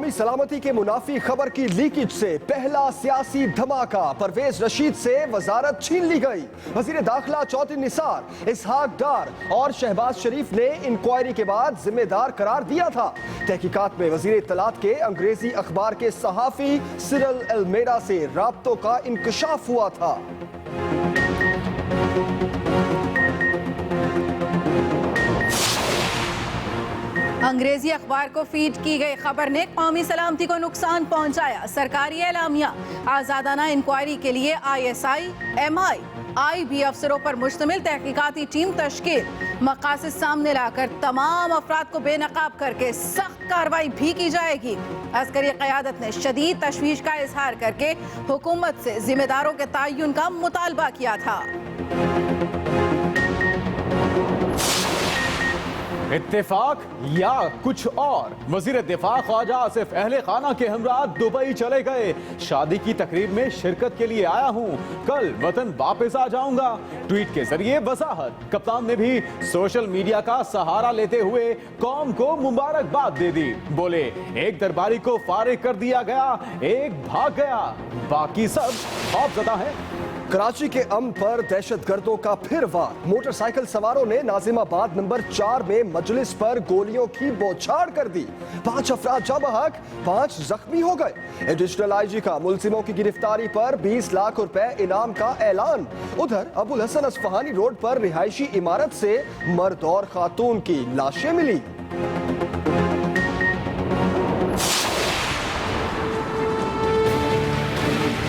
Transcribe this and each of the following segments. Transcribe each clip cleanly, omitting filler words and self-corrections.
कौमी सलामती के मुनाफी खबर की लीकेज से पहला सियासी धमाका। परवेज रशीद से वजारत छीन ली गई। वजीर दाखिला चौधरी निसार, इसहाक डार और शहबाज शरीफ ने इंक्वायरी के बाद जिम्मेदार करार दिया था। तहकीकात में वजीर इत्तलात के अंग्रेजी अखबार के सहाफी सिरल अल्मेडा से राब्तों का इंकशाफ हुआ था। अंग्रेजी अखबार को फीड की गई खबर ने कौमी सलामती को नुकसान पहुंचाया। सरकारी एलामिया, आजादाना इंक्वायरी के लिए ISI, MI, IB अफसरों पर मुश्तमिल तहकीकाती टीम तश्कील। मकासद सामने लाकर तमाम अफराद को बेनकाब करके सख्त कार्रवाई भी की जाएगी। अस्करी क़यादत ने शदीद तशवीश का इजहार करके हुकूमत से जिम्मेदारों के तयन का मुतालबा किया था। इत्तेफाक या कुछ और? वजीर दिफा ख्वाजा आसिफ अहले खाना के हमरा दुबई चले गए। शादी की तकरीब में शिरकत के लिए आया हूं, कल वतन वापस आ जाऊंगा। ट्वीट के जरिए वजाहत। कप्तान ने भी सोशल मीडिया का सहारा लेते हुए कौम को मुबारकबाद दे दी। बोले, एक दरबारी को फारिग कर दिया गया, एक भाग गया, बाकी सब खौफजदा है। कराची के अमन पर दहशतगर्दों का फिर वार। मोटरसाइकिल सवारों ने नाजिमाबाद नंबर 4 में मजलिस पर गोलियों की बौछार कर दी। 5 अफराद जाँ बहक, 5 जख्मी हो गए। एडिशनल IG का मुलजिमों की गिरफ्तारी पर 20 लाख रुपए इनाम का ऐलान। उधर अबुल हसन अस्फहानी रोड पर रिहायशी इमारत से मर्द और खातून की लाशें मिली।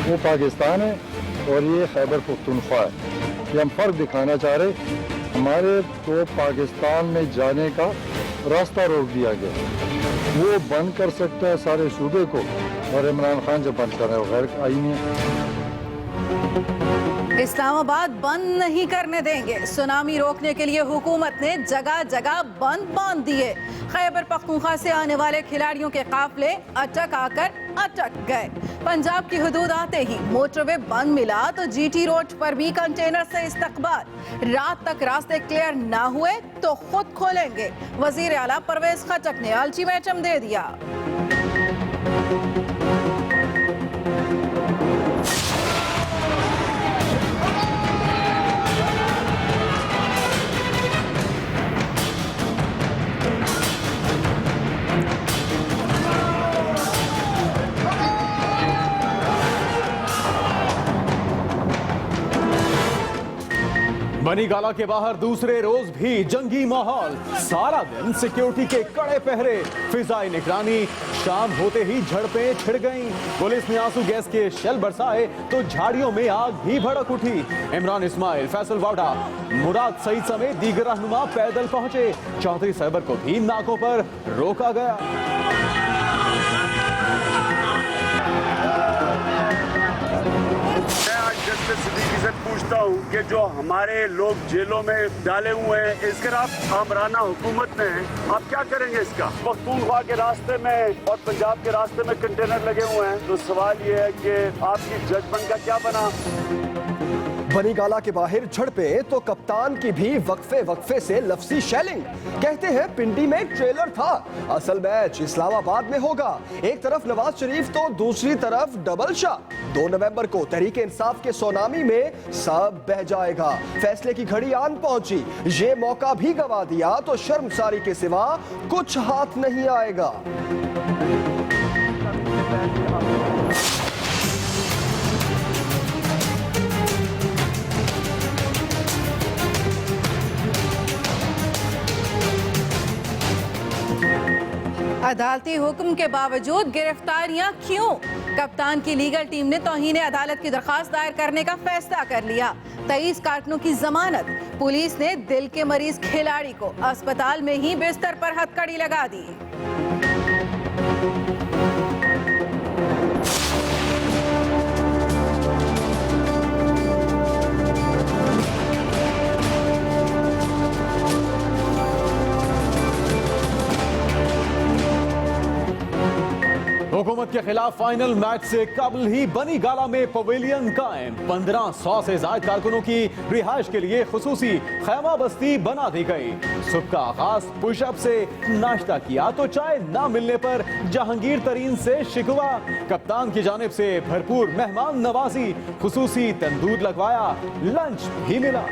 वो पाकिस्तान है और ये खैबर पख्तूनख्वा है। ये हम फर्क दिखाना चाह रहे, हमारे को पाकिस्तान में जाने का रास्ता रोक दिया गया। वो बंद कर सकता है सारे सूबे को, और इमरान खान जो बंद कर रहे हैं वो गैर आईनी है। इस्लामाबाद बंद नहीं करने देंगे। सुनामी रोकने के लिए हुकूमत ने जगह जगह बंद बांध दिए। खैबर पख्तूनख्वा से आने वाले खिलाड़ियों के काफिले अटक आकर अटक गए। पंजाब की हदूद आते ही मोटरवे बंद मिला तो GT रोड पर भी कंटेनर से इस्तकबाल। रात तक रास्ते क्लियर ना हुए तो खुद खोलेंगे। वजीर आला परवेज खटक ने अल्टीमेटम दे दिया। बनीगाला के बाहर दूसरे रोज भी जंगी माहौल। सारा दिन सिक्योरिटी के कड़े पहरे, फिजाई निगरानी। शाम होते ही झड़पें छिड़ गईं। पुलिस ने आंसू गैस के शेल बरसाए तो झाड़ियों में आग भी भड़क उठी। इमरान इस्माइल, फैसल वाडा, मुराद सईद समेत दीगर रहनुमा पैदल पहुंचे। चौधरी साहबर को भी नाकों पर रोका गया। सिद्दीकी से पूछता हूँ कि जो हमारे लोग जेलों में डाले हुए हैं, इसके खिलाफ आमराना हुकूमत ने, आप क्या करेंगे इसका? पख्तूनख्वा के रास्ते में और पंजाब के रास्ते में कंटेनर लगे हुए हैं, तो सवाल ये है कि आपकी जजमेंट का क्या बना? बनीगाला के बाहर झड़पे तो कप्तान की भी वक्फे से लफ्जी शेलिंग। कहते हैं पिंडी में ट्रेलर था, असल मैच इस्लामाबाद में होगा। एक तरफ नवाज शरीफ तो दूसरी तरफ डबल शाह। 2 नवंबर को तहरीक इंसाफ के सोनामी में सब बह जाएगा। फैसले की घड़ी आन पहुंची। ये मौका भी गवा दिया तो शर्मसारी के सिवा कुछ हाथ नहीं आएगा। अदालती हुक्म के बावजूद गिरफ्तारियां क्यों? कप्तान की लीगल टीम ने तौहीन अदालत की दरखास्त दायर करने का फैसला कर लिया। 23 कारकुनों की जमानत। पुलिस ने दिल के मरीज खिलाड़ी को अस्पताल में ही बिस्तर पर हथकड़ी लगा दी। हुकूमत हुकूमत के खिलाफ फाइनल मैच से कबल ही बनी गाला में पवेलियन कायम। 1500 से ज्यादा कारकुनों की रिहाइश के लिए खुसूसी खैमा बस्ती बना दी गई। सुबह का आगाज पुशअप से नाश्ता किया तो चाय ना मिलने पर जहांगीर तरीन से शिकवा। कप्तान की जानिब से भरपूर मेहमान नवाजी, खुसूसी तंदूर लगवाया, लंच भी मिला।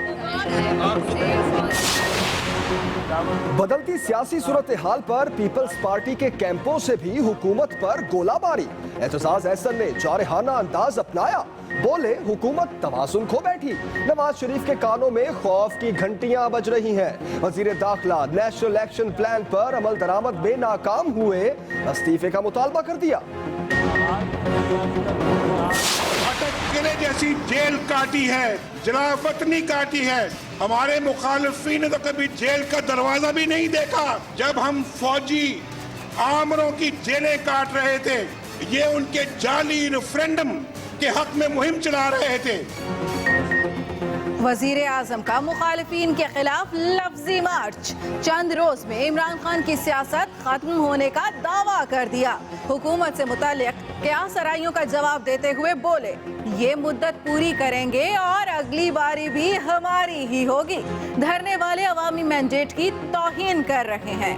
बदलती सियासी सूरत हाल पर पीपल्स पार्टी के कैंपों से भी हुकूमत पर गोलाबारी। एतजाज एहसन ने जारहाना अंदाज अपनाया, बोले हुकूमत तवाज़ुन खो बैठी। नवाज शरीफ के कानों में खौफ की घंटियां बज रही हैं। वजीर दाखिला नेशनल एक्शन प्लान पर अमल दरामद में नाकाम हुए, इस्तीफे का मुतालबा कर दिया। किले जैसी जेल काटी है, जलावतनी काटी है। हमारे मुखालिफिन ने तो कभी जेल का दरवाजा भी नहीं देखा। जब हम फौजी आमरों की जेलें काट रहे थे, ये उनके जाली रेफरेंडम के हक में मुहिम चला रहे थे। वजीर आजम का मुखालिफिन के खिलाफ लफ्जी मार्च। चंद रोज में इमरान खान की सियासत खत्म होने का दावा कर दिया। हुकूमत से मुतालिक क्या सराइयों का जवाब देते हुए बोले, ये मुद्दत पूरी करेंगे और अगली बारी भी हमारी ही होगी। धरने वाले अवामी मैंडेट की तौहीन कर रहे हैं।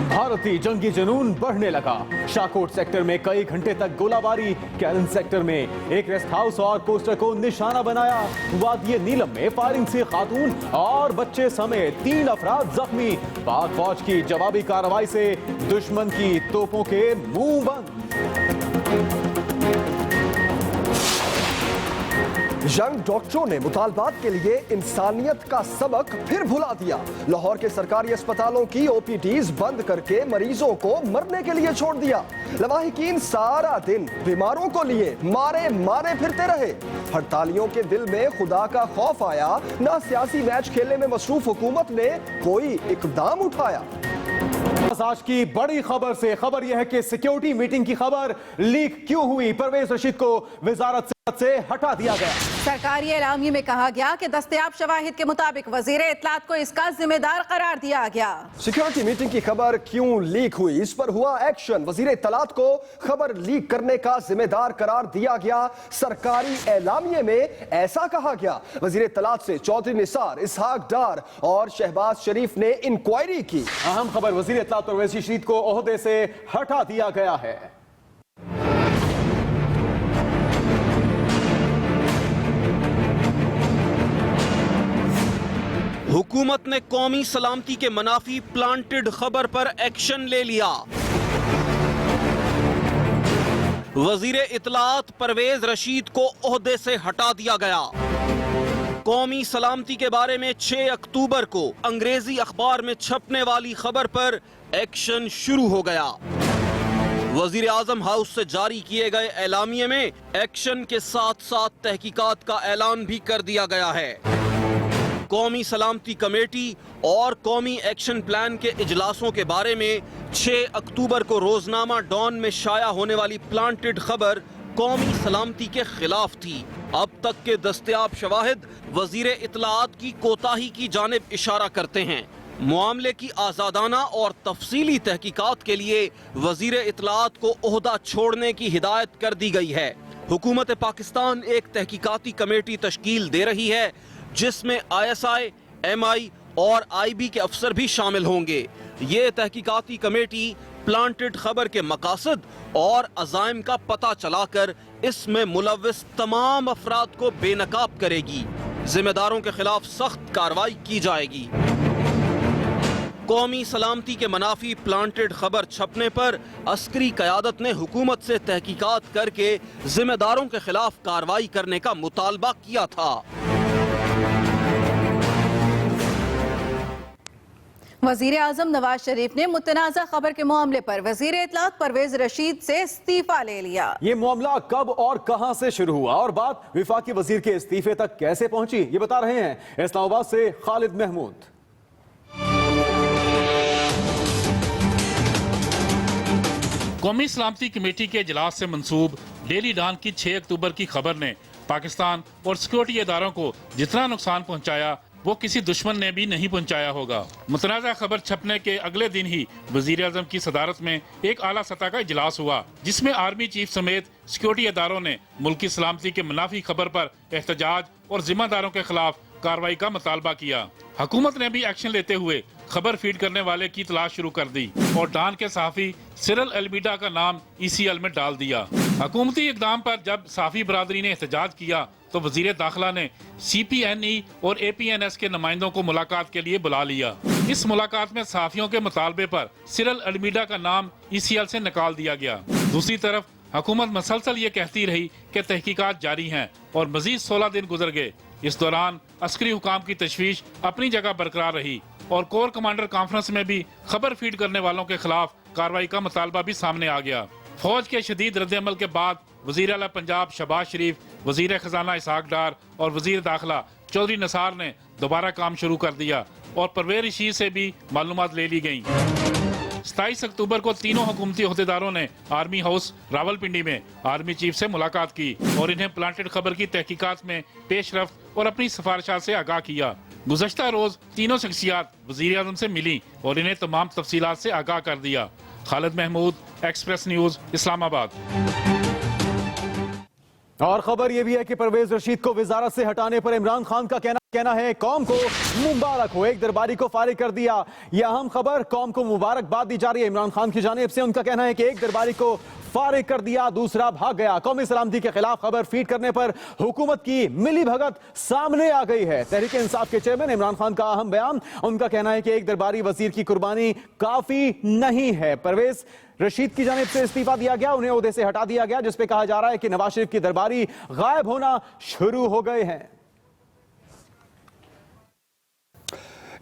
भारतीय जंगी जुनून बढ़ने लगा। शाकोट सेक्टर में कई घंटे तक गोलाबारी। कैलन सेक्टर में एक रेस्ट हाउस और पोस्टर को निशाना बनाया। वादिये नीलम में फायरिंग से खातून और बच्चे समेत 3 अफराद जख्मी। पाक फौज की जवाबी कार्रवाई से दुश्मन की तोपों के मुंह बंद। यंग डॉक्टरों ने मुतालबात के लिए इंसानियत का सबक फिर भुला दिया। लाहौर के सरकारी अस्पतालों की ओपीडीज बंद करके मरीजों को मरने के लिए छोड़ दिया। लवाहिकीन सारा दिन बीमारों को लिए मारे मारे फिरते रहे। हड़तालियों के दिल में खुदा का खौफ आया, ना सियासी मैच खेलने में मसरूफ हुकूमत ने कोई इकदाम उठाया। आज की बड़ी खबर से खबर यह है कि सिक्योरिटी मीटिंग की खबर लीक क्यों हुई। परवेज रशीद को वजारत से हटा दिया गया। सरकारी एलामिये में कहा गया कि दस्तयाब शवाहिद के मुताबिक वजीर इत्तलात को इसका जिम्मेदार करार दिया गया। सिक्योरिटी मीटिंग की खबर क्यों लीक हुई, इस पर हुआ एक्शन। वजीर इत्तलात को खबर लीक करने का जिम्मेदार करार दिया गया। सरकारी एलामिये में ऐसा कहा गया। वजीर इत्तलात से चौधरी निसार, इसहाक डार और शहबाज शरीफ ने इंक्वायरी की। अहम खबर, वजीर इत्तलात परवेज रशीद को ओहदे से हटा दिया गया है। हुकूमत ने कौमी सलामती के मनाफी प्लांटेड खबर पर एक्शन ले लिया। वजीर इत्तलात परवेज रशीद को ओहदे से हटा दिया गया। कौमी सलामती के बारे में 6 अक्टूबर को अंग्रेजी अखबार में छपने वाली खबर पर एक्शन शुरू हो गया। वजीर आजम हाउस से जारी किए गए एलामिये में एक्शन के साथ साथ तहकीकात का ऐलान भी कर दिया गया है। कौमी सलामती कमेटी और कौमी एक्शन प्लान के इजलासों के बारे में 6 अक्टूबर को रोजनामा डॉन में शाया होने वाली प्लांटेड खबर कौमी सलामती के खिलाफ थी। अब तक के दस्तयाब शवाहिद वजीर इत्तलात की कोताही की जानिब इशारा करते हैं। मामले की आज़ादाना और तफसीली तहकीकात के लिए वजीर इत्तलात को ओहदा छोड़ने की हिदायत कर दी गई है। हुकूमत पाकिस्तान एक तहकीकाती कमेटी तश्कील दे रही है जिसमें ISI, MI और IB के अफसर भी शामिल होंगे। ये तहकीकाती कमेटी प्लांटेड खबर के मकासद और अज़ाइम का पता चलाकर इसमें मुलव्विस तमाम अफराद को बेनकाब करेगी। जिम्मेदारों के खिलाफ सख्त कार्रवाई की जाएगी। कौमी सलामती के मनाफी प्लांटेड खबर छपने पर अस्करी क़यादत ने हुकूमत से तहकीकात करके जिम्मेदारों के खिलाफ कार्रवाई करने का मुतालबा किया था। वजीर आजम नवाज शरीफ ने मुतनाज़ा खबर के मामले पर वजीर इत्तलात परवेज रशीद से इस्तीफा ले लिया। ये मामला कब और कहां से शुरू हुआ और बात विफाकी वजीर के इस्तीफे तक कैसे पहुंची, ये बता रहे हैं इस्लामाबाद से खालिद महमूद। कौमी सलामती कमेटी के इजलास से मंसूब डेली डॉन की 6 अक्टूबर की खबर ने पाकिस्तान और सिक्योरिटी इदारों को जितना नुकसान पहुंचाया वो किसी दुश्मन ने भी नहीं पहुंचाया होगा। मुतनाज़ा खबर छपने के अगले दिन ही वज़ीर आज़म की सदारत में एक आला सतह का इजलास हुआ, जिसमें आर्मी चीफ समेत सिक्योरिटी इदारों ने मुल्क की सलामती के मुनाफी खबर पर एहतजाज और जिम्मेदारों के खिलाफ कार्रवाई का मुतालबा किया। हुकूमत ने भी एक्शन लेते हुए खबर फीड करने वाले की तलाश शुरू कर दी और डॉन के सहाफ़ी सिरल अलमीडा का नाम ECL में डाल दिया। हुकूमती इकदाम पर जब सहाफ़ी बरादरी ने एहतजाज किया तो वज़ीर दाखिला ने CPNE और APNS के नुमाइंदों को मुलाकात के लिए बुला लिया। इस मुलाकात में सहाफ़ियों के मुतालबे पर सिरल अलमीडा का नाम ECL से निकाल दिया गया। दूसरी तरफ हुकूमत मसलसल ये कहती रही कि तहकीकात जारी हैं और मजीद 16 दिन गुजर गए। इस दौरान अस्करी हुकाम की तशवीश अपनी जगह बरकरार रही और कोर कमांडर कॉन्फ्रेंस में भी खबर फीड करने वालों के खिलाफ कार्रवाई का मुतालबा भी सामने आ गया। फौज के शदीद रद्द-ए-अमल के बाद वज़ीर आला पंजाब शहबाज शरीफ, वज़ीर खजाना इसहाक डार और वज़ीर दाखिला चौधरी निसार ने दोबारा काम शुरू कर दिया और परवेज़ रशीद से भी मालूमात ले ली गयी। 27 अक्टूबर को तीनों हुकूमती अहदेदारों ने आर्मी हाउस रावलपिंडी में आर्मी चीफ से मुलाकात की और इन्हें प्लांटेड खबर की तहकीकात में पेशरफ्त और अपनी सिफारिशात से आगाह किया। गुज़श्ता रोज तीनों शख्सियात वज़ीर आज़म से मिली और इन्हें तमाम तफसीलात से आगाह कर दिया। Khalid Mahmood, Express News, Islamabad. और खबर यह भी है कि परवेज रशीद को वजारत से हटाने पर इमरान खान का कहना है कौम को मुबारक हो, एक दरबारी को फारिग कर दिया। यह अहम खबर, कौम को मुबारकबाद दी जा रही है इमरान खान की जानिब से। उनका कहना है कि एक दरबारी को फारिग कर दिया, दूसरा भाग गया। कौमी सलामती के खिलाफ खबर फीड करने पर हुकूमत की मिली भगत सामने आ गई है। तहरीक इंसाफ के चेयरमैन इमरान खान का अहम बयान। उनका कहना है कि एक दरबारी वजीर की कुर्बानी काफी नहीं है। परवेज रशीद की जानिब से इस्तीफा दिया गया, उन्हें ओहदे से हटा दिया गया, जिसपे कहा जा रहा है कि नवाज शरीफ की दरबारी गायब होना शुरू हो गए हैं।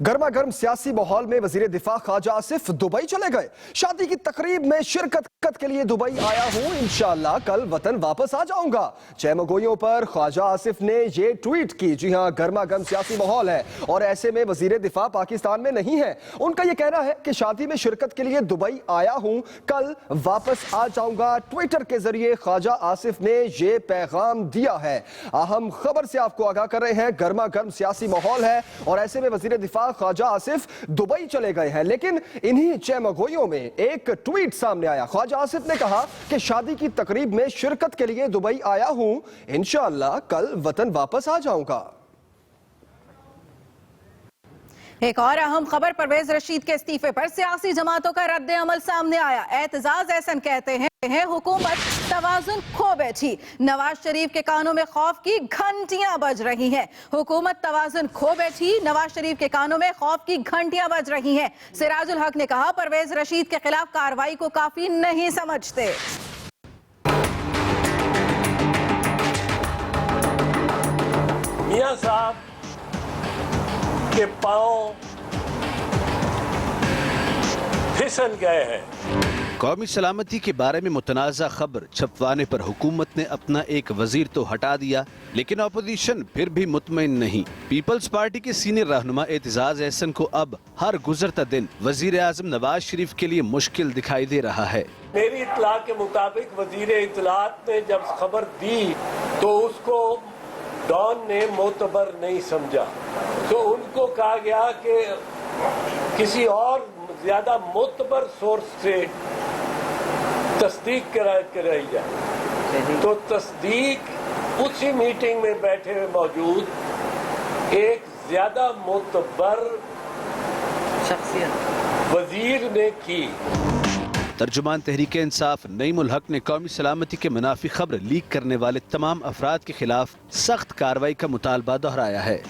गर्मा गर्म सियासी माहौल में वजीर दिफा ख्वाजा आसिफ दुबई चले गए। शादी की तकरीब में शिरकत के लिए दुबई आया हूं, इंशाअल्लाह कल वतन वापस आ जाऊंगा। चहमगोइयों पर ख्वाजा आसिफ ने यह ट्वीट की। जी हां, गर्मा गर्म सियासी माहौल है और ऐसे में वजीर दिफा पाकिस्तान में नहीं है। उनका यह कहना है कि शादी में शिरकत के लिए दुबई आया हूं, कल वापस आ जाऊंगा। ट्विटर के जरिए ख्वाजा आसिफ ने यह पैगाम दिया है। अहम खबर से आपको आगाह कर रहे हैं, गर्मा गर्म सियासी माहौल है और ऐसे में वजीर दिफा ख्वाजा आसिफ दुबई चले गए हैं। लेकिन इन्हीं चहमगोइयों में एक ट्वीट सामने आया। ख्वाजा आसिफ ने कहा कि शादी की तकरीब में शिरकत के लिए दुबई आया हूं, इंशाअल्लाह कल वतन वापस आ जाऊंगा। एक और अहम खबर, परवेज रशीद के इस्तीफे पर सियासी जमातों का रद्द अमल सामने आया। एतजाज एहसन कहते हैं हुकूमत तवाजुन खो बैठी। नवाज शरीफ के कानों में खौफ की घंटियां बज रही हैं। हुकूमत तवाजुन खो बैठी, नवाज शरीफ के कानों में खौफ की घंटियां बज रही हैं। सिराजुल हक ने कहा परवेज रशीद के खिलाफ कार्रवाई को काफी नहीं समझते। मियां साहब के पांव फिसल गए हैं। कौमी सलामती के बारे में मुतनाज़ा खबर छपवाने पर हुकूमत ने अपना एक वजीर तो हटा दिया, लेकिन अपोजिशन फिर भी मुतमईन नहीं। पीपल्स पार्टी के सीनियर रहनुमा एतजाज एहसन को अब हर गुजरता दिन वजीर आज़म नवाज शरीफ के लिए मुश्किल दिखाई दे रहा है। मेरी इत्तला के मुताबिक वजीर इत्तलात ने जब खबर दी तो उसको डॉन ने मोतबर नहीं समझा, तो उनको कहा गया कि किसी और ज्यादा मोतबर सोर्स से तस्दीक कराई जाए। तो तस्दीक उसी मीटिंग में बैठे हुए मौजूद एक ज्यादा मोतबर शख्सियत वजीर ने की। तर्जुमान तहरीक इंसाफ नईमुल हक ने कौमी सलामती के मुनाफी खबर लीक करने वाले तमाम अफराद के खिलाफ सख्त कार्रवाई का मुतालबा दोहराया है।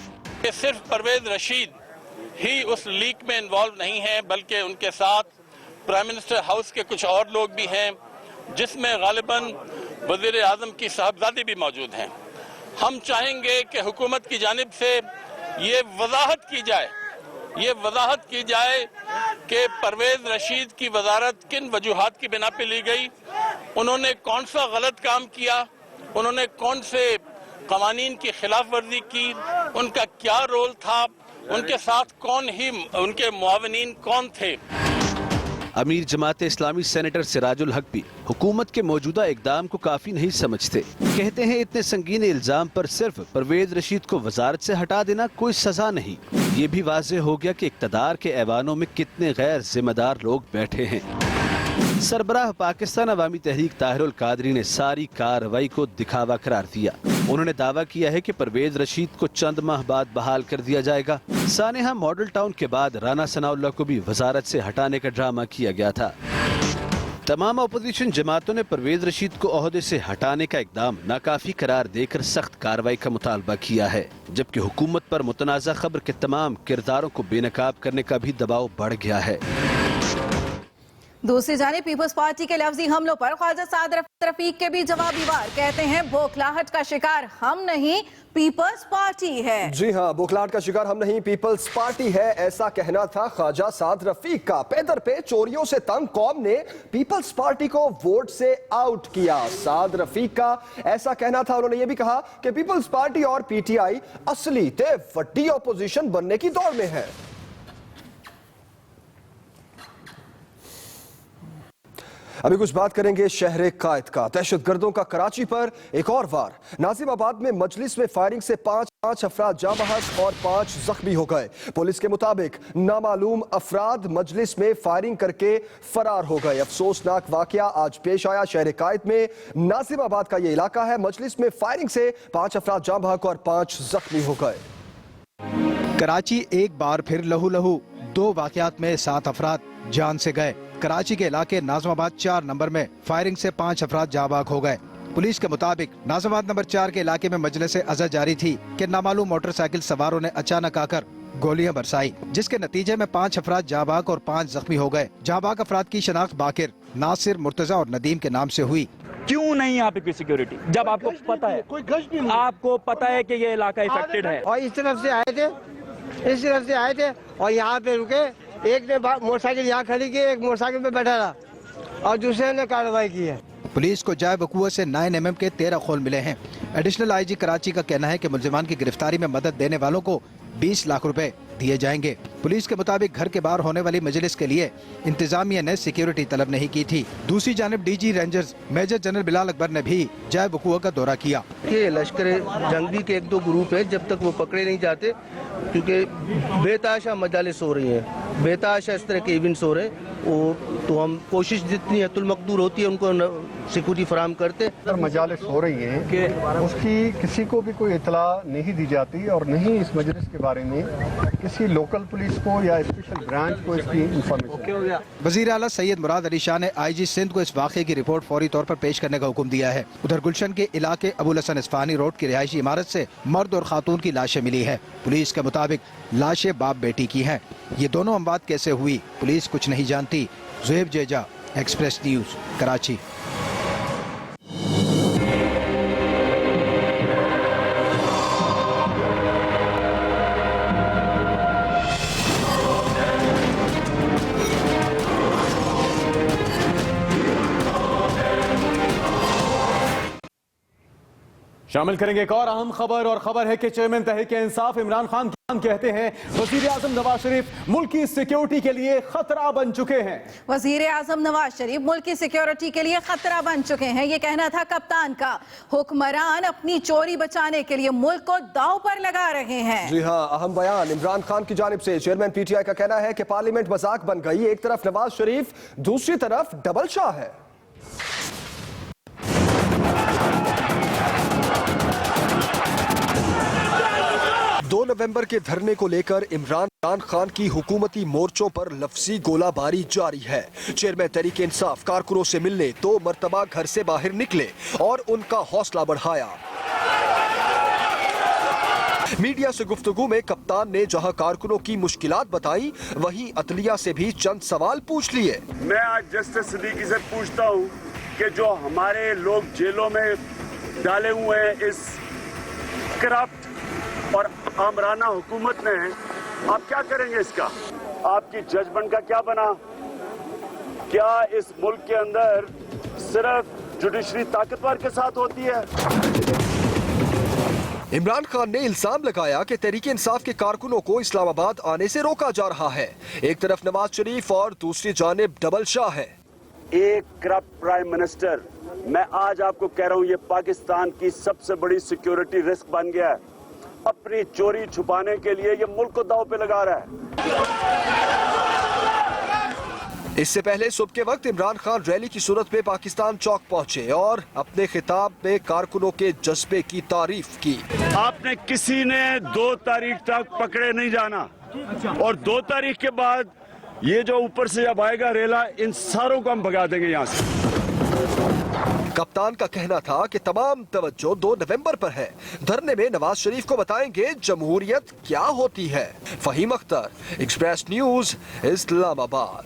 सिर्फ परवेज रशीद ही उस लीक में इन्वॉल्व नहीं है, बल्कि उनके साथ प्राइम मिनिस्टर हाउस के कुछ और लोग भी हैं, जिसमें गालिबन वजीर आज़म की साहबजादी भी मौजूद हैं। हम चाहेंगे कि हुकूमत की जानिब से ये वजाहत की जाए कि परवेज रशीद की वजारत किन वजूहात की बिना पे ली गई, उन्होंने कौन सा गलत काम किया, उन्होंने कौन से कवानीन की खिलाफ वर्जी की, उनका क्या रोल था, उनके साथ कौन ही उनके मुआवनीन कौन थे। अमीर जमात इस्लामी सेनेटर सिराजुल हक भी हुकूमत के मौजूदा इकदाम को काफी नहीं समझते। कहते हैं इतने संगीन इल्जाम पर सिर्फ परवेज रशीद को वजारत से हटा देना कोई सजा नहीं। ये भी वाज़ेह हो गया कि इक़्तिदार के ऐवानों में कितने गैर जिम्मेदार लोग बैठे हैं। सरबराह पाकिस्तान अवामी तहरीक ताहिरुल कादरी ने सारी कार्रवाई को दिखावा करार दिया। उन्होंने दावा किया है कि परवेज रशीद को चंद माह बाद बहाल कर दिया जाएगा। सानेहा मॉडल टाउन के बाद राना सनाउल्लाह को भी वजारत से हटाने का ड्रामा किया गया था। तमाम अपोजिशन जमातों ने परवेज रशीद को ओहदे से हटाने का इकदाम नाकाफी करार देकर सख्त कार्रवाई का मुतालबा किया है, जबकि हुकूमत पर मुतनाज़ा खबर के तमाम किरदारों को बेनकाब करने का भी दबाव बढ़ गया है। दूसरी जानिब पीपल्स पार्टी के लफ्जी हमलों पर ख्वाजा साद रफीक के भी जवाबी वार। कहते हैं बौखलाहट का शिकार हम नहीं, पीपल्स पार्टी है। जी हाँ, बौखलाहट का शिकार हम नहीं, पीपल्स पार्टी है, ऐसा कहना था ख्वाजा साद रफीक का। पैदर पे चोरियों से तंग कौम ने पीपल्स पार्टी को वोट से आउट किया। साद रफीक का ऐसा कहना था। उन्होंने ये भी कहा कि पीपल्स पार्टी और पीटीआई असली ते वड्डी ऑपोजिशन बनने की दौड़ में है। अभी कुछ बात करेंगे शहर कायद का। दहशतगर्दों का कराची पर एक और वार। नाजिमाबाद में मजलिस में फायरिंग से पांच अफराद जाँ बहक और 5 जख्मी हो गए। पुलिस के मुताबिक नामालूम अफराद मजलिस में फायरिंग करके फरार हो गए। अफसोसनाक वाकया आज पेश आया शहर कायद में। नाजिमाबाद का ये इलाका है। मजलिस में फायरिंग से 5 अफराद जाँ बहक और 5 जख्मी हो गए। कराची एक बार फिर लहू लहू। 2 वाकयात में 7 अफराद जान से गए। कराची के इलाके नाज़िमाबाद 4 नंबर में फायरिंग से 5 अफराद जाबाक हो गए। पुलिस के मुताबिक नाज़िमाबाद नंबर 4 के इलाके में मजलिस अज़ा जारी थी कि नामालूम मोटरसाइकिल सवारों ने अचानक आकर गोलियां बरसाई, जिसके नतीजे में 5 अफराद जाबाक और 5 जख्मी हो गए। जाबाक अफराद की शनाख्त बाकिर, नासिर, मुर्तजा और नदीम के नाम से हुई। क्यों नहीं यहाँ पे कोई सिक्योरिटी, जब आपको पता है, कोई गश्त नहीं, आपको पता है कि ये इलाका इफेक्टेड है। और इस तरफ से आए थे और यहाँ पे रुके। एक ने मोटरसाइकिल यहाँ खड़ी की, एक मोटरसाइकिल पे बैठा रहा और दूसरे ने कार्रवाई की है। पुलिस को जाए वकूआ से 9 mm के 13 खोल मिले हैं। एडिशनल आईजी कराची का कहना है कि मुल्जिमान की गिरफ्तारी में मदद देने वालों को 20 लाख रुपए दिए जाएंगे। पुलिस के मुताबिक घर के बाहर होने वाली मजलिस के लिए इंतजामिया ने सिक्योरिटी तलब नहीं की थी। दूसरी जानिब DG Rangers Major General Bilal Akbar ने भी जाए वकूआ का दौरा किया। ये लश्कर जंगी के 1-2 ग्रुप है, जब तक वो पकड़े नहीं जाते, क्योंकि बेताशा मजालिस हो रही हैं, बेताशा इस तरह के इवेंट्स हो रहे हैं, तो हम कोशिश जितनी हतुल मकदूर होती है उनको सिक्योरिटी फराम करते। मजालिस हो रही है कि उसकी किसी को भी कोई इतला नहीं दी जाती और नहीं इस मजलिस के बारे में किसी लोकल पुलिस को या स्पेशल ब्रांच को इसकी इंफॉर्मेशन। वजीर आला सैयद मुराद अली शाह ने आईजी सिंध को इस वाक़े की रिपोर्ट फौरी तौर पर पेश करने का हुक्म दिया है। उधर गुलशन के इलाके अबुल हसन इस्फहानी रोड की रिहायशी इमारत से मर्द और खातून की लाशें मिली है। पुलिस के मुताबिक लाशें बाप बेटी की हैं। ये दोनों अमवात कैसे हुई पुलिस कुछ नहीं जानती। Zuhaib Jeddah, express news, Karachi. शामिल करेंगे एक और अहम खबर, और खबर है कि चेयरमैन तहरीक इंसाफ इमरान खान कहते हैं वजीर आजम नवाज शरीफ मुल्क की सिक्योरिटी के लिए खतरा बन चुके हैं। वजीर आजम नवाज शरीफ मुल्क की सिक्योरिटी के लिए खतरा बन चुके हैं, ये कहना था कप्तान का। हुक्मरान अपनी चोरी बचाने के लिए मुल्क को दांव पर लगा रहे हैं। जी हाँ, अहम बयान इमरान खान की जानिब से। चेयरमैन पीटीआई का कहना है कि पार्लियामेंट मजाक बन गई। एक तरफ नवाज शरीफ, दूसरी तरफ डबल शाह है। 2 नवंबर के धरने को लेकर इमरान खान की हुकूमती मोर्चों पर लफ्जी गोलाबारी जारी है। चेयरमैन तहरीक इंसाफ कारकुनों से मिलने 2 मरतबा घर से बाहर निकले और उनका हौसला बढ़ाया। मीडिया से गुफ्तगू में कप्तान ने जहां कारकुनों की मुश्किलात बताई, वहीं अदलिया से भी चंद सवाल पूछ लिए। मैं आज जस्टिस सिद्दीकी से पूछता हूं कि जो हमारे लोग जेलों में डाले हुए हैं इस करप्ट और आमराना हुकूमत ने, आप क्या करेंगे इसका? आपकी जजमेंट का क्या बना? क्या इस मुल्क के अंदर सिर्फ जुडिशरी ताकतवर के साथ होती है? इमरान खान ने इल्जाम लगाया कि तहरीक इंसाफ के कारकुनों को इस्लामाबाद आने से रोका जा रहा है। एक तरफ नवाज शरीफ और दूसरी जानिब डबल शाह है। एक करप्ट प्राइम मिनिस्टर, मैं आज आपको कह रहा हूं, ये पाकिस्तान की सबसे बड़ी सिक्योरिटी रिस्क बन गया है। अपनी चोरी छुपाने के लिए ये मुल्क को दांव पे लगा रहा है। इससे पहले सुबह के वक्त इमरान खान रैली की सूरत में पाकिस्तान चौक पहुंचे और अपने खिताब में कारकुनों के जज्बे की तारीफ की। आपने किसी ने 2 तारीख तक पकड़े नहीं जाना और 2 तारीख के बाद ये जो ऊपर से जब आएगा रेला, इन सारों को हम भगा देंगे यहाँ से। कप्तान का कहना था कि तमाम तवज्जो 2 नवंबर पर है। धरने में नवाज शरीफ को बताएंगे जमहूरियत क्या होती है। Faheem Akhtar, Express News, Islamabad.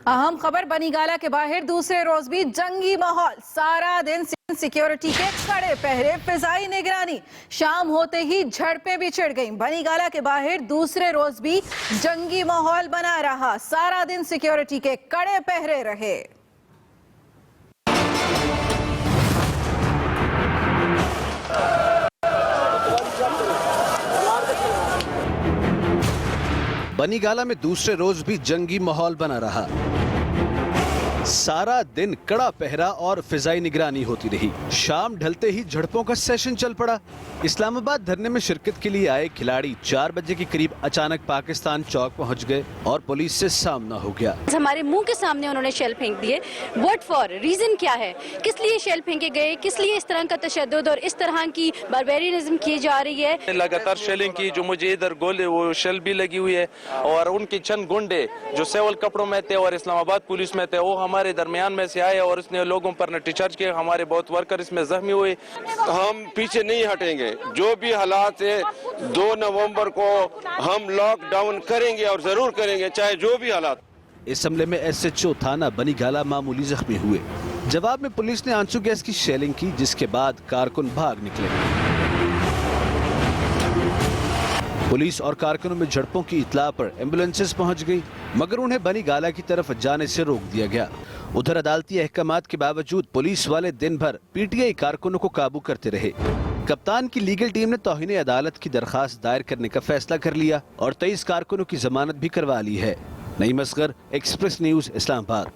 अहम खबर, बनीगाला के बाहर दूसरे रोज भी जंगी माहौल। सारा दिन सिक्योरिटी के कड़े पहरे, फिजाई निगरानी। शाम होते ही झड़पें भी छिड़ गईं। बनीगाला के बाहर दूसरे रोज भी जंगी माहौल बना रहा। सारा दिन सिक्योरिटी के कड़े पहरे रहे। बनीगाला में दूसरे रोज भी जंगी माहौल बना रहा। सारा दिन कड़ा पहरा और फिजाई निगरानी होती रही। शाम ढलते ही झड़पों का सेशन चल पड़ा। इस्लामाबाद धरने में शिरकत के लिए आए खिलाड़ी 4 बजे के करीब अचानक पाकिस्तान चौक पहुंच गए और पुलिस से सामना हो गया। हमारे मुंह के सामने उन्होंने शेल फेंक दिए। व्हाट फॉर, रीजन क्या है, किस लिए शेल फेंके गए, किस लिए इस तरह का तशद्दुद और इस तरह की बारबेरियनिज्म की जा रही है। लगातार शेलिंग की, जो मुझे इधर गोले वो शेल भी लगी हुई है और उनके चंद गुंडे जो सिविल कपड़ों में थे और इस्लामाबाद पुलिस में थे, वो हमारे दरमियान में से आए और इसने लोगों पर लाठीचार्ज किया। हमारे बहुत वर्कर इसमें जख्मी हुए। हम पीछे नहीं हटेंगे। जो भी हालात है 2 नवंबर को हम लॉकडाउन करेंगे और जरूर करेंगे, चाहे जो भी हालात। इस हमले में SHO थाना बनीगाला मामूली जख्मी हुए। जवाब में पुलिस ने आंसू गैस की शेलिंग की, जिसके बाद कारकुन भाग निकले। पुलिस और कारकुनों में झड़पों की इतला पर एम्बुलेंसेस पहुंच गई, मगर उन्हें बनीगाला की तरफ जाने से रोक दिया गया। उधर अदालती अहकामात के बावजूद पुलिस वाले दिन भर PTI कारकुनों को काबू करते रहे। कप्तान की लीगल टीम ने तौहीन अदालत की दरखास्त दायर करने का फैसला कर लिया और 23 कारकुनों की जमानत भी करवा ली है। Naeem Asghar, Express News, Islamabad.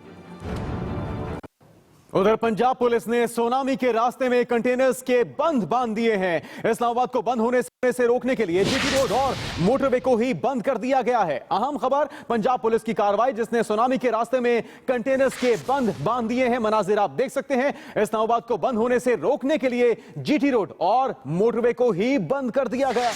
उधर पंजाब पुलिस ने सोनामी के रास्ते में कंटेनर्स के बंद बांध दिए हैं। इस्लामाबाद को बंद होने से रोकने के लिए GT रोड और मोटरवे को ही बंद कर दिया गया है। अहम खबर, पंजाब पुलिस की कार्रवाई जिसने सोनामी के रास्ते में कंटेनर्स के बंद बांध दिए हैं। मनाजिर आप देख सकते हैं। इस्लामाबाद को बंद होने से रोकने के लिए GT रोड और मोटरवे को ही बंद कर दिया गया।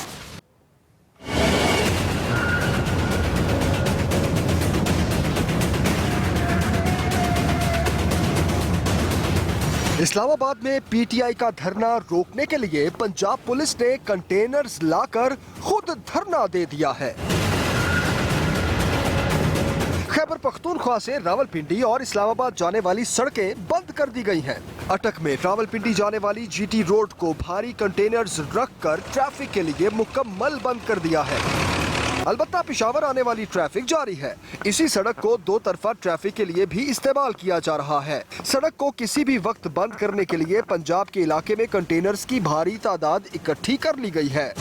इस्लामाबाद में PTI का धरना रोकने के लिए पंजाब पुलिस ने कंटेनर्स लाकर खुद धरना दे दिया है। खैबर पख्तूनख्वा से रावलपिंडी और इस्लामाबाद जाने वाली सड़कें बंद कर दी गई हैं। अटक में रावलपिंडी जाने वाली GT रोड को भारी कंटेनर्स रखकर ट्रैफिक के लिए मुकम्मल बंद कर दिया है। अलबत्ता पेशावर आने वाली ट्रैफिक जारी है। इसी सड़क को 2 तरफा ट्रैफिक के लिए भी इस्तेमाल किया जा रहा है। सड़क को किसी भी वक्त बंद करने के लिए पंजाब के इलाके में कंटेनर्स की भारी तादाद इकट्ठी कर ली गई है।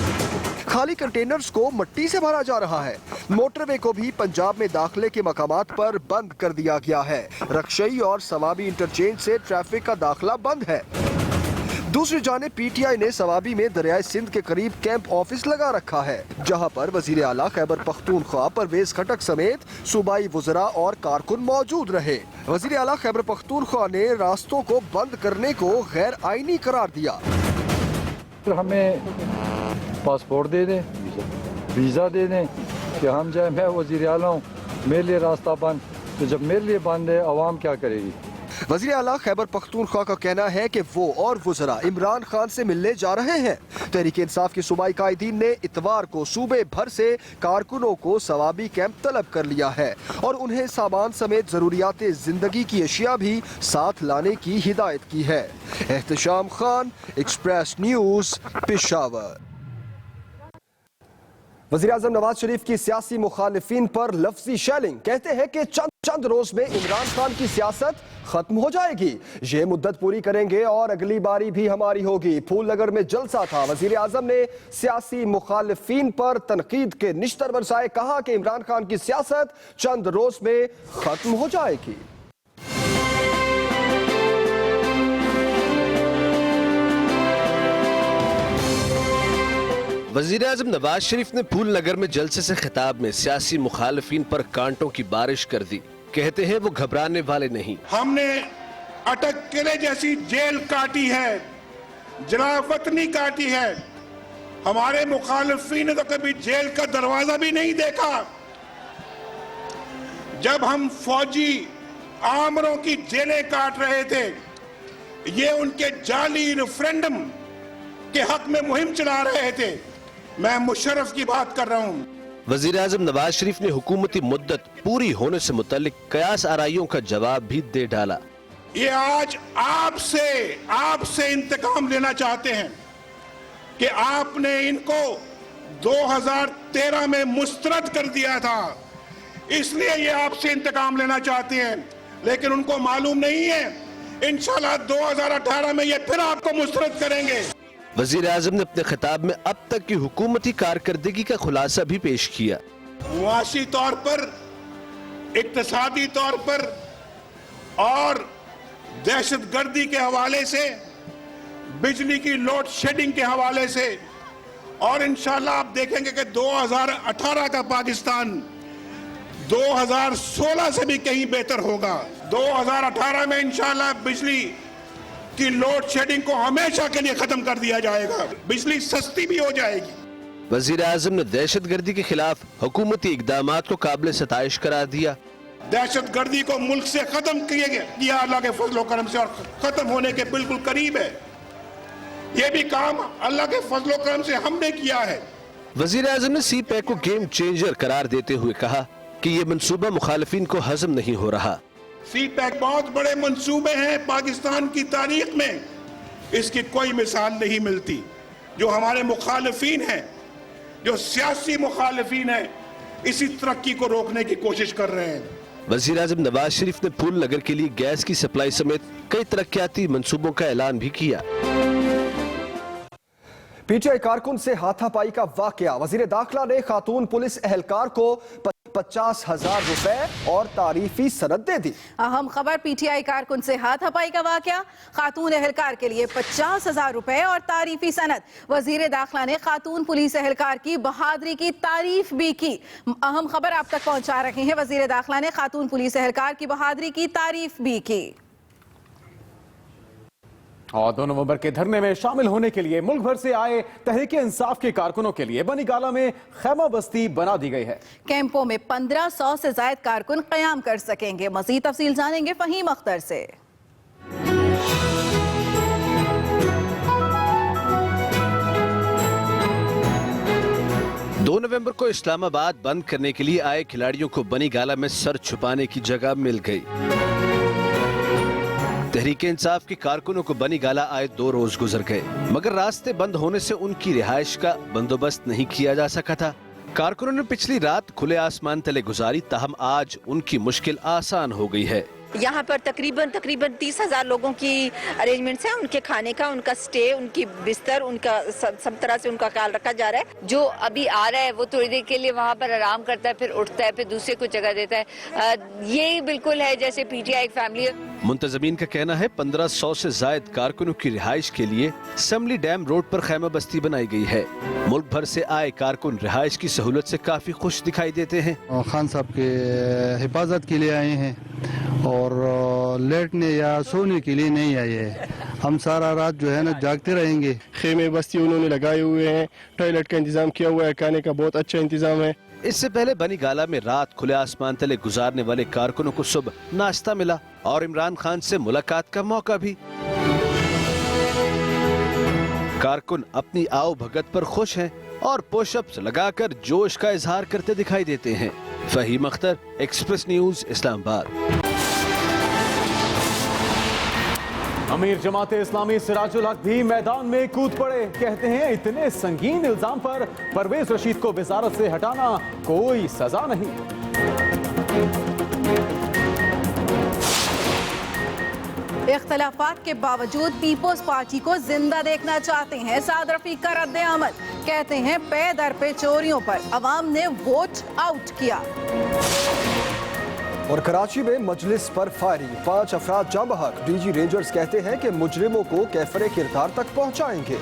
खाली कंटेनर्स को मिट्टी से भरा जा रहा है। मोटरवे को भी पंजाब में दाखिले के मकामात पर बंद कर दिया गया है। रक्षई और सवाबी इंटरचेंज से ट्रैफिक का दाखिला बंद है। दूसरी जानिब PTI ने सवाबी में दरियाए सिंध के करीब कैंप ऑफिस लगा रखा है, जहां पर वजीर आला खैबर पख्तूनख्वा परवेज खटक समेत सूबाई वज़रा और कारकुन मौजूद रहे। वजीर आला खैबर पख्तूनख्वा ने रास्तों को बंद करने को गैर आईनी करार दिया। हमें पासपोर्ट दे दें, वीज़ा दे दें कि हम जाए। मैं वजीर आला हूँ, मेरे लिए रास्ता बंद, तो जब मेरे लिए बंद है अवाम क्या करेगी। वज़ीर आला खैबर पख्तूनख्वा का कहना है कि वो और वज़रा इमरान खान से मिलने जा रहे हैं। तहरीक इंसाफ के सूबाई कायदीन ने इतवार को सूबे भर से कारकुनों को सवाबी कैंप तलब कर लिया है और उन्हें सामान समेत जरूरियात जिंदगी की अशिया भी साथ लाने की हिदायत की है। Ehtesham Khan, express news, Peshawar. वज़ीर-ए-आज़म नवाज शरीफ की सियासी मुखालिफिन पर लफ्जी शेलिंग, कहते हैं कि चंद रोज में इमरान खान की सियासत खत्म हो जाएगी। ये मुद्दत पूरी करेंगे और अगली बारी भी हमारी होगी। फूलनगर में जलसा था। वज़ीर-ए-आज़म ने सियासी मुखालिफिन पर तनकीद के निश्तर बरसाए, कहा कि इमरान खान की सियासत चंद रोज में खत्म हो जाएगी। वज़ीर-ए-आज़म नवाज शरीफ ने फूलनगर में जलसे से खिताब में सियासी मुखालिफिन पर कांटों की बारिश कर दी। कहते हैं वो घबराने वाले नहीं। हमने अटक किले जैसी जेल काटी है, जलावतनी काटी है। हमारे मुखालिफिन ने तो कभी जेल का दरवाजा भी नहीं देखा। जब हम फौजी आमरों की जेलें काट रहे थे, ये उनके जाली रेफरेंडम के हक में मुहिम चला रहे थे। मैं मुशर्रफ की बात कर रहा हूँ। वज़ीर-ए-आज़म नवाज शरीफ ने हुकूमती मुद्दत पूरी होने से मुतल्लिक कयास आराइयों का जवाब भी दे डाला। ये आज आपसे इंतकाम लेना चाहते हैं कि आपने इनको 2013 में मुस्तरद कर दिया था, इसलिए ये आपसे इंतकाम लेना चाहते हैं। लेकिन उनको मालूम नहीं है इंशाल्लाह 2018 में ये फिर आपको मुस्तरद करेंगे। वज़ीर-ए-आज़म ने अपने खिताब में अब तक की हुकूमती कारकर्दगी का खुलासा भी पेश किया। मुआशी तौर पर, इक्तिसादी तौर पर और दहशतगर्दी के हवाले से, बिजली की लोड शेडिंग के हवाले से, और इंशाल्लाह आप देखेंगे कि 2018 का पाकिस्तान 2016 से भी कहीं बेहतर होगा। 2018 में इंशाल्लाह बिजली की लोड शेडिंग को हमेशा के लिए खत्म कर दिया जाएगा। बिजली सस्ती भी हो जाएगी। वज़ीर-ए-आज़म ने दहशतगर्दी के खिलाफ हुकूमती इक़दामात को काबिल सताइश करार दिया। दहशतगर्दी को मुल्क से खत्म किया अल्लाह के फजल करम से, और खत्म होने के बिल्कुल करीब है। ये भी काम अल्लाह के फजल करम से हमने किया है। वज़ीर-ए-आज़म ने सी पैक को गेम चेंजर करार देते हुए कहा कि ये मंसूबा मुखालिफिन को हजम नहीं हो रहा। सी पैक बहुत बड़े मंसूबे हैं पाकिस्तान की तारीख में, इसकी कोई मिसाल नहीं मिलती। जो हमारे मुखालिफिन हैं, जो सियासी मुखालिफिन हैं, इसी तरक्की को रोकने की कोशिश कर रहे हैं। वज़ीर-ए-आज़म नवाज शरीफ ने फूलनगर के लिए गैस की सप्लाई समेत कई तरक्याती मंसूबों का ऐलान भी किया। पीटीआई कारकुन से हाथापाई का वाकया, वजीर दाखिला ने खातून पुलिस एहलकार को 50,000 रुपए और तारीफी सनद दे दी। अहम खबर पीटीआई कारकुन से हाथापाई का वाकया, खातून एहलकार के लिए 50,000 रुपए और तारीफी सनद। वजीर दाखिला ने खातून पुलिस एहलकार की बहादुरी की तारीफ भी की। अहम खबर आप तक पहुंचा रहे हैं। वजीर दाखिला ने खातून पुलिस एहलकार की बहादुरी की तारीफ भी की। और 2 नवंबर के धरने में शामिल होने के लिए मुल्क भर से आए तहरीके इंसाफ के कारकुनों के लिए बनीगाला में खैमा बस्ती बना दी गई है। कैंपों में 1500 से ज्यादा कारकुन कयाम कर सकेंगे। मजीद तफसील जानेंगे फहीम अख्तर से। 2 नवंबर को इस्लामाबाद बंद करने के लिए आए खिलाड़ियों को बनीगाला में सर छुपाने की जगह मिल गई। तहरीके इंसाफ के कारकुनों को बनीगाला आए 2 रोज गुजर गए, मगर रास्ते बंद होने से उनकी रिहाइश का बंदोबस्त नहीं किया जा सका था। कारकुनों ने पिछली रात खुले आसमान तले गुजारी, ताहम आज उनकी मुश्किल आसान हो गई है। यहाँ पर तकरीबन 30,000 लोगों की अरेंजमेंट्स है। उनके खाने का, उनका स्टे, उनकी बिस्तर, उनका सब तरह से उनका ख्याल रखा जा रहा है। जो अभी आ रहा है वो थोड़ी देर के लिए वहाँ पर आराम करता है, फिर उठता है, फिर दूसरे को जगह देता है। ये बिल्कुल है जैसे पीटीआई एक फैमिली है। मुंतजमीन का कहना है 1500 से जायद कारकुनों की रिहाइश के लिए असम्बली डैम रोड पर खैमा बस्ती बनाई गई है। मुल्क भर से आए कारकुन रिहाइश की सहूलत से काफी खुश दिखाई देते हैं। खान साहब के हिफाजत के लिए आए हैं और लेटने या सोने के लिए नहीं आए हैं। हम सारा रात जो है ना जागते रहेंगे। खेमे बस्ती उन्होंने लगाए हुए हैं, टॉयलेट का इंतजाम किया हुआ है, खाने का बहुत अच्छा इंतजाम है। इससे पहले बनीगाला में रात खुले आसमान तले गुजारने वाले कारकुनों को सुबह नाश्ता मिला और इमरान खान से मुलाकात का मौका भी। कारकुन अपनी आओ भगत पर खुश हैं और पुशअप्स लगाकर जोश का इजहार करते दिखाई देते हैं। Faheem Akhtar, Express News, Islamabad. अमीर जमाते इस्लामी सिराजुल हक भी मैदान में कूद पड़े। कहते हैं इतने संगीन इल्जाम पर परवेज रशीद को वजारत से हटाना कोई सजा नहीं। इख्तलाफात के बावजूद पीपल्स पार्टी को जिंदा देखना चाहते हैं साद रफीक का रद्द अमल। कहते हैं पे दर पे चोरियों पर अवाम ने वोट आउट किया। और कराची में मजलिस पर फायरिंग, 5 अफराद जाँ बहक। डीजी रेंजर्स कहते हैं कि मुजरिमों को कैफरे किरदार तक पहुंचाएंगे।